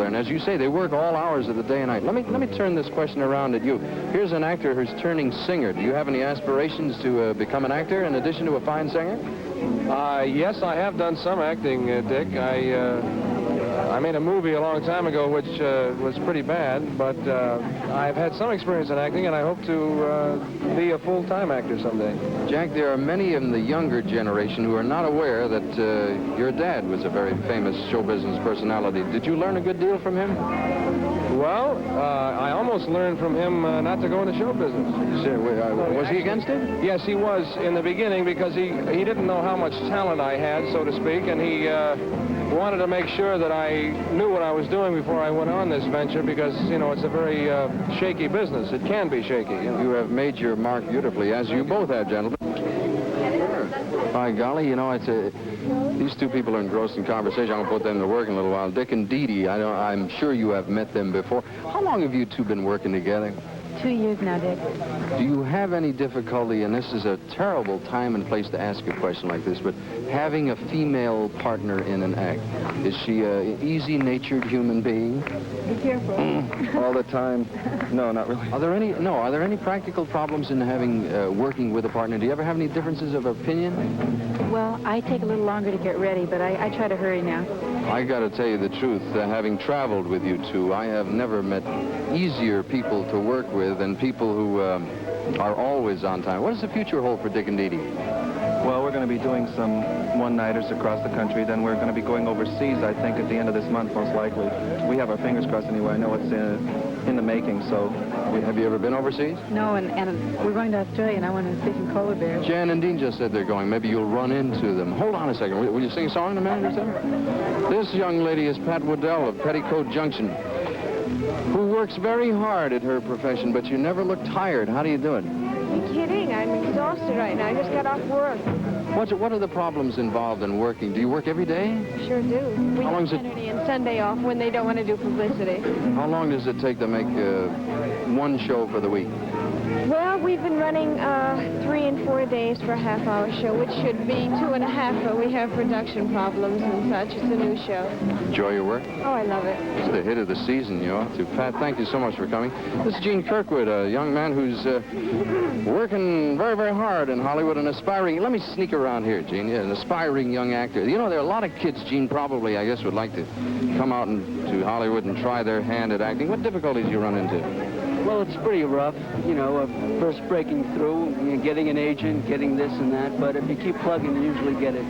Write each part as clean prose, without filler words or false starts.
there. And as you say, they work all hours of the day and night. Let me turn this question around at you. Here's an actor who's turning singer. Do you have any aspirations to become an actor in addition to a fine singer? Yes, I have done some acting, Dick. I made a movie a long time ago which was pretty bad, but I've had some experience in acting, and I hope to be a full-time actor someday. Jack, there are many in the younger generation who are not aware that your dad was a very famous show business personality. Did you learn a good deal from him? Well, I almost learned from him not to go into show business. Was he against it? Yes, he was in the beginning because he didn't know how much talent I had, so to speak, and he wanted to make sure that I knew what I was doing before I went on this venture because, you know, it's a very shaky business. It can be shaky. You know? You have made your mark beautifully, as you both have, gentlemen. By golly, you know, these two people are engrossed in conversation. I'm going to put them to work in a little while. Dick and DeeDee, I'm sure you have met them before. How long have you two been working together? 2 years now, Dick. Do you have any difficulty, and this is a terrible time and place to ask a question like this, but having a female partner in an act, is she an easy-natured human being? Be careful. All the time. No, not really. Are there any practical problems in having working with a partner? Do you ever have any differences of opinion? Well, I take a little longer to get ready, but I try to hurry now. I got to tell you the truth. Having traveled with you two, I have never met easier people to work with than people who are always on time. What does the future hold for Dick and DeeDee? Well, we're going to be doing some one-nighters across the country. Then we're going to be going overseas, I think, at the end of this month, most likely. We have our fingers crossed anyway. I know it's in the making, so... Have you ever been overseas? No, and we're going to Australia, and I want to see some polar bears. Jan and Dean just said they're going. Maybe you'll run into them. Hold on a second. Will you sing a song in a minute or so? This young lady is Pat Waddell of Petticoat Junction, who works very hard at her profession, but you never look tired. How do you do it? You're kidding. I'm exhausted right now. I just got off work. What are the problems involved in working? Do you work every day? Sure do. We How long have is it? Saturday and Sunday off when they don't want to do publicity. How long does it take to make one show for the week? Well, we've been running 3 and 4 days for a half-hour show, which should be 2.5, but we have production problems and such. It's a new show. Enjoy your work? Oh, I love it. It's the hit of the season, you ought to. Pat, thank you so much for coming. This is Gene Kirkwood, a young man who's working very, very hard in Hollywood, an aspiring... Let me sneak around here, Gene. Yeah, an aspiring young actor. You know, there are a lot of kids, Gene, probably, I guess, would like to come out to Hollywood and try their hand at acting. What difficulties do you run into? Well, it's pretty rough, you know, first breaking through, you know, getting an agent, getting this and that, but if you keep plugging, you usually get it.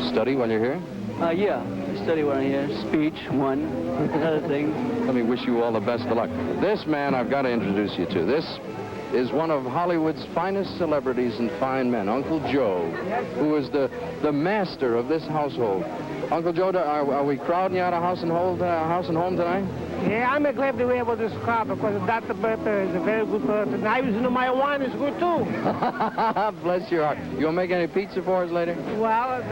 Study while you're here? Yeah, I study when I'm here. Speech, one, other things. Let me wish you all the best of luck. This man I've got to introduce you to. This is one of Hollywood's finest celebrities and fine men, Uncle Joe, who is the master of this household. Uncle Joe, are we crowding you out of house and home tonight? Yeah, I'm glad to be able to crowd because Dr. Bertha is a very good person. I was, you know, my wine is good too. Bless your heart. You gonna make any pizza for us later? Well,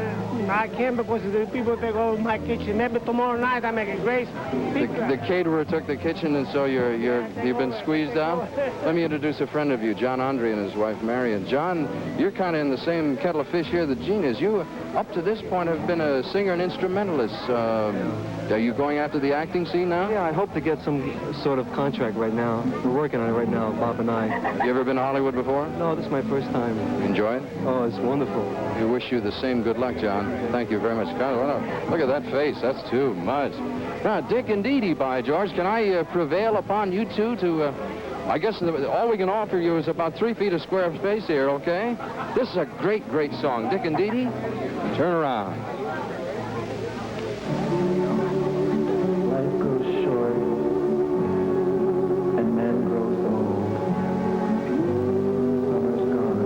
I can't because the people take over my kitchen. Maybe tomorrow night I make a great pizza. The caterer took the kitchen, and so you've been squeezed out. Let me introduce a friend of you, John Andre, and his wife Marion. John, you're kind of in the same kettle of fish here that Gene is. You, up to this point, have been a singer and instrumentalist. Are you going after the acting scene now? Yeah, I hope to get some sort of contract right now. We're working on it right now, Bob and I. You ever been to Hollywood before? No, this is my first time. You enjoy it? Oh, it's wonderful. We wish you the same good luck, John. Thank you very much. God, look at that face. That's too much. Now, Dick and DeeDee, by George, can I prevail upon you two to... I guess all we can offer you is about 3 feet of square space here, okay? This is a great, great song. Dick and DeeDee, turn around. Life grows short, and man grows old. Summer's gone,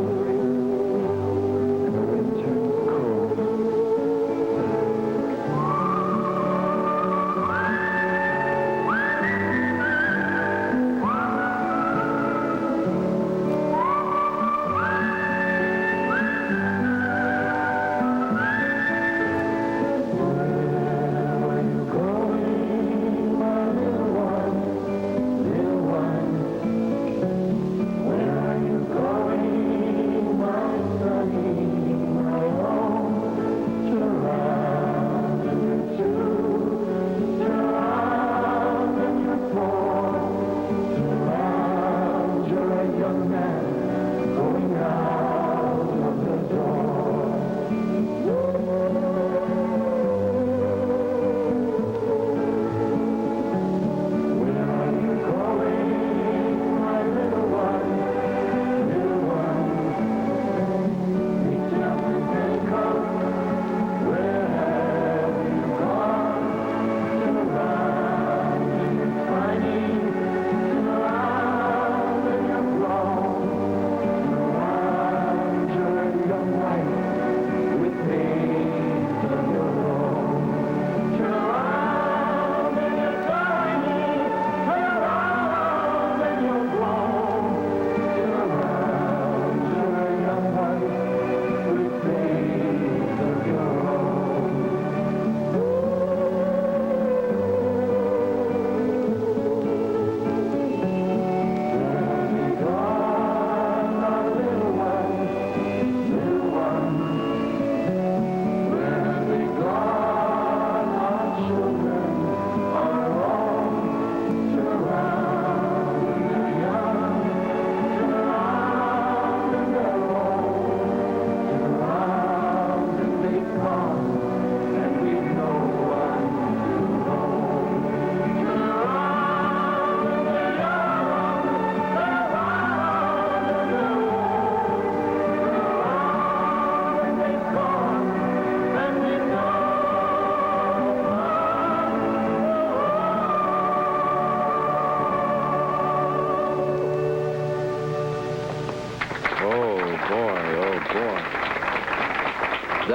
and the wind turns cold.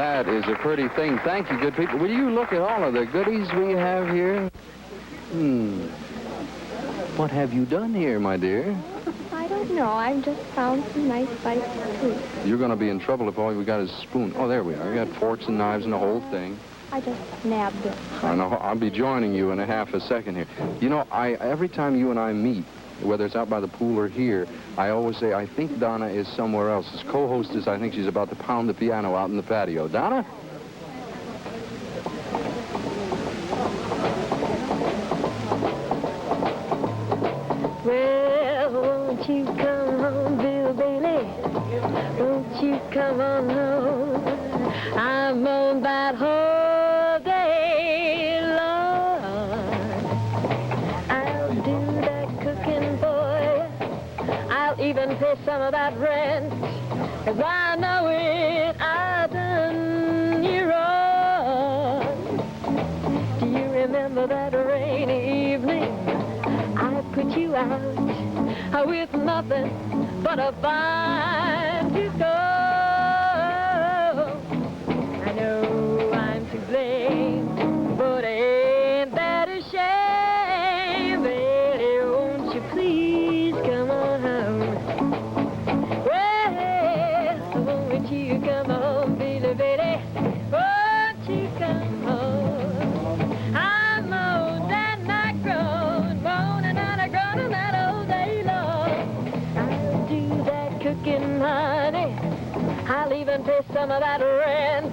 That is a pretty thing. Thank you, good people. Will you look at all of the goodies we have here? What have you done here, my dear? I don't know. I've just found some nice bites of fruit. You're going to be in trouble if all we got is a spoon. Oh, there we are. We got forks and knives and the whole thing. I just nabbed it. I know. I'll be joining you in a half a second here. You know, every time you and I meet, whether it's out by the pool or here, I always say, I think Donna is somewhere else. As co-hostess, I think she's about to pound the piano out in the patio. Donna? Well, won't you come home, Bill Bailey? Won't you come on home? I'm on that whole day long. I'll do that cooking, boy. I'll even pay some of that rent. 'Cause I know it, I've done you wrong. Do you remember that rainy evening? I put you out with nothing but a vine to go. I know I'm to blame, but ain't that a shame? Baby, won't you please come on home? Well, won't you come home, Billy, baby? Won't you come home? I'm on that night grown, moaning and a groaning that all day long. I'll do that cooking, honey. I'll even pay some of that rent.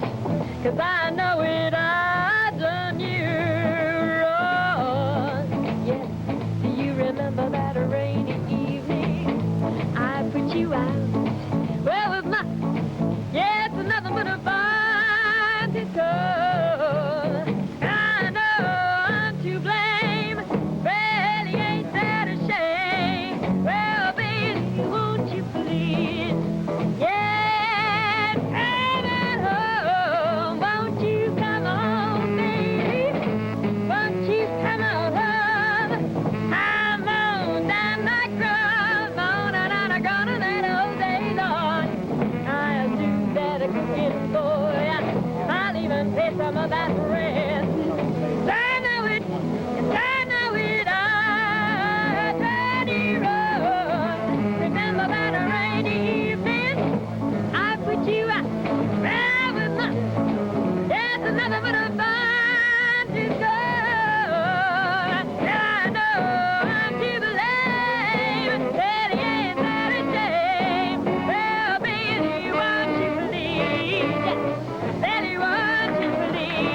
'Cause I know it, I done you wrong. Yes, do you remember that rainy evening? I put you out. Well, it's not, yeah, it's nothing but a vine to go. I know I'm to blame. Really ain't that a shame? Well, baby, won't you please? Yeah, come on home. Won't you come on, baby? Won't you come on home? I'm on that night ground, moaning and a groaning that all day long. I'll do that cooking, boy. I'll even pay some of that rent. I know it, I know it, I done you wrong. Remember that rainy evening? I put you out. Well, with nothing, yes, it's nothing but a vine to go. I know I'm to blame. Really ain't that a shame? Well, baby, won't you please? Baby, won't you please?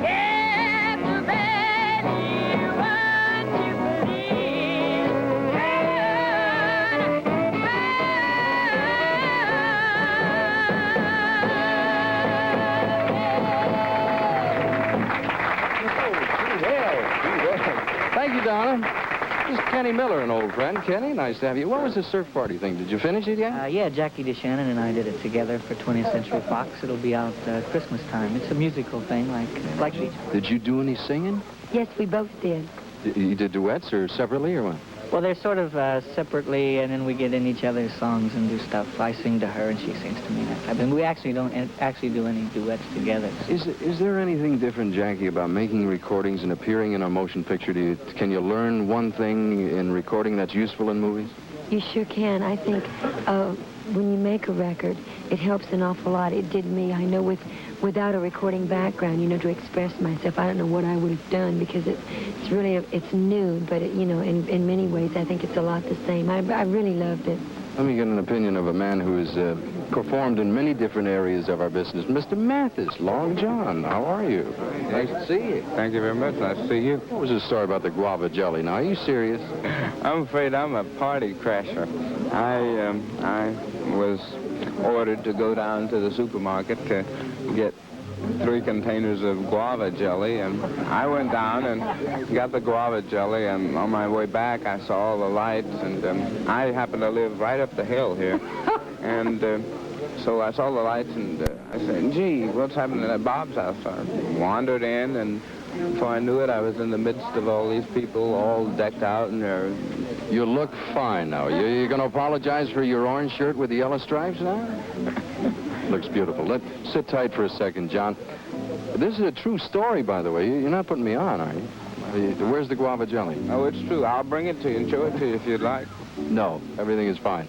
Yes, baby, won't you please? Thank you, Donna. This is Kenny Miller, an old friend. Kenny, nice to have you. What was the surf party thing? Did you finish it yet? Yeah, Jackie DeShannon and I did it together for 20th Century Fox. It'll be out Christmas time. It's a musical thing, like Beach. Did you do any singing? Yes, we both did. You did duets or separately or what? Well, they're sort of separately, and then we get in each other's songs and do stuff. I sing to her, and she sings to me. That type. And we actually don't do any duets together. Is there anything different, Jackie, about making recordings and appearing in a motion picture? Can you learn one thing in recording that's useful in movies? You sure can. I think when you make a record, it helps an awful lot. It did me. I know without a recording background, to express myself, I don't know what I would have done because it's really, it's new, but, in many ways, I think it's a lot the same. I really loved it. Let me get an opinion of a man who has performed in many different areas of our business. Mr. Mathis, Long John, how are you? Nice to see you. Thank you very much. Nice to see you. What was the story about the guava jelly? Now, are you serious? I'm afraid I'm a party crasher. I was ordered to go down to the supermarket to get 3 containers of guava jelly, and I went down and got the guava jelly, and on my way back I saw all the lights, and I happen to live right up the hill here, and so I saw the lights, and I said, gee, what's happening at Bob's house? I wandered in, and before I knew it, I was in the midst of all these people, all decked out, and they're... You look fine now. You're going to apologize for your orange shirt with the yellow stripes now? Looks beautiful. Let's sit tight for a second, John. This is a true story, by the way. You're not putting me on, are you? Where's the guava jelly? Oh, it's true. I'll bring it to you and show it to you if you'd like. No, everything is fine.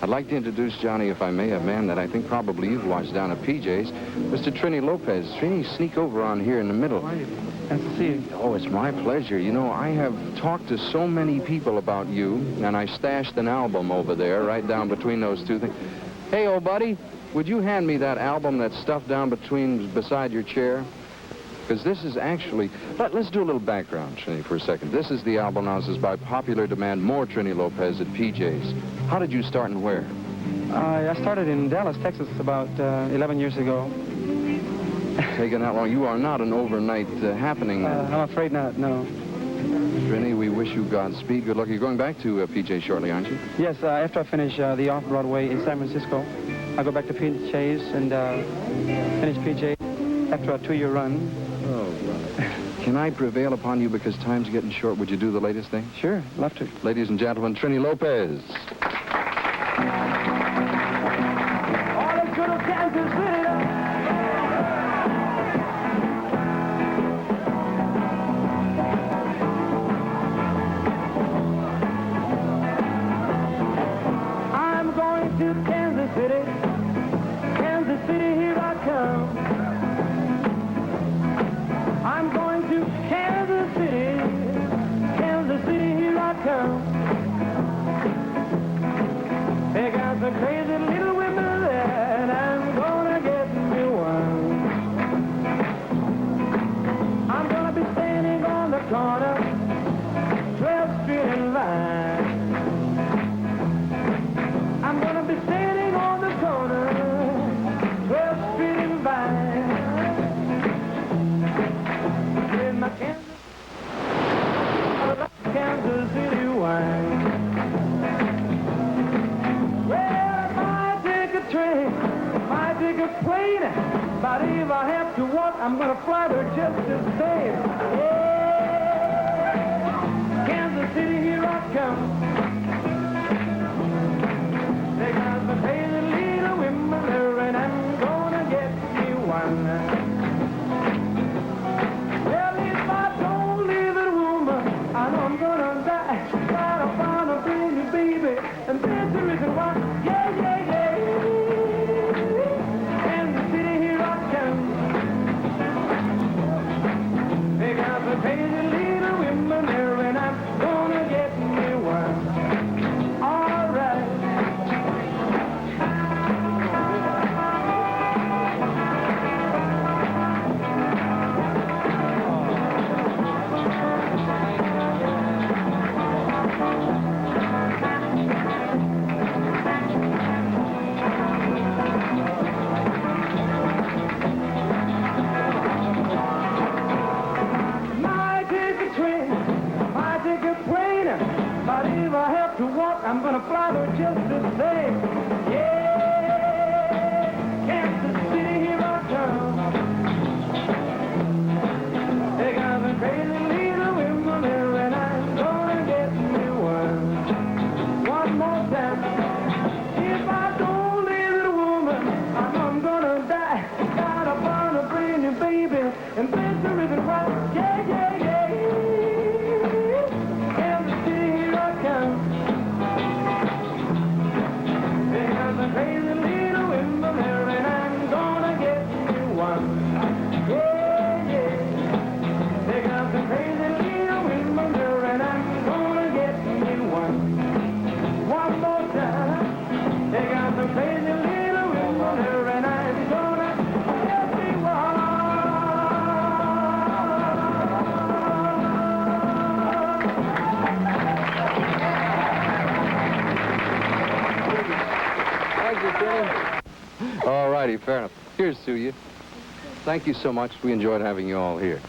I'd like to introduce, Johnny, if I may, a man that I think probably you've watched down at PJ's, Mr. Trini Lopez. Trini, sneak over on here in the middle. How are you? Nice to see you. Oh, it's my pleasure. You know, I have talked to so many people about you, and I stashed an album over there, right down between those two things. Hey, old buddy, would you hand me that album that's stuffed down beside your chair? Because this is actually... Let's do a little background, Trini, for a second. This is the album now. This is by popular demand, more Trini Lopez at PJ's. How did you start and where? I started in Dallas, Texas, about 11 years ago. Taking that long. You are not an overnight happening. I'm afraid not, no. Trini, we wish you Godspeed. Good luck. You're going back to PJ shortly, aren't you? Yes, after I finish the Off-Broadway in San Francisco, I'll go back to PJ's and finish PJ after a 2-year run. Oh, can I prevail upon you because time's getting short? Would you do the latest thing? Sure, love to. Ladies and gentlemen, Trini Lopez. I'm going to Kansas City. Kansas City, here I come. I'm going to Kansas City. Kansas City, here I come. They got some crazy little women there, and I'm gonna get me one. I'm gonna be standing on the corner, 12th Street and Vine. I'm gonna be standing on the corner, 12th Street and Vine. With my Kansas City wine. Well, I take a train, I take a plane, but if I have to walk, I'm gonna fly there just the same. Yeah, Kansas City, here I come. They got the crazy little women there, and I'm gonna get me one. Well, if I don't leave it, woman, I know I'm gonna die. Gotta find a baby, baby, and there's the reason why. Yeah, yeah, yeah. Kansas City, here I come. They got the crazy little women there, and I'm gonna get me one. All right. Might take a train, might take a plane, but if I have to walk, I'm gonna fly there just the same. Yeah, Kansas City, here I come. They got the crazy little women there, and I'm gonna get me one. One more time. If I don't leave the woman, I'm gonna die. Gotta find a brand new baby, and there's the reason why. Yeah, yeah, yeah. Kansas City, here I come. They got the crazy little women there, and I'm gonna get me one. Yeah, yeah. They got the crazy little women there, and I'm gonna get me one. One more time. They got the crazy little women there, and I'm gonna get me one. Thank you, Trini. All righty, fair enough. Here's to you. Thank you so much. We enjoyed having you all here.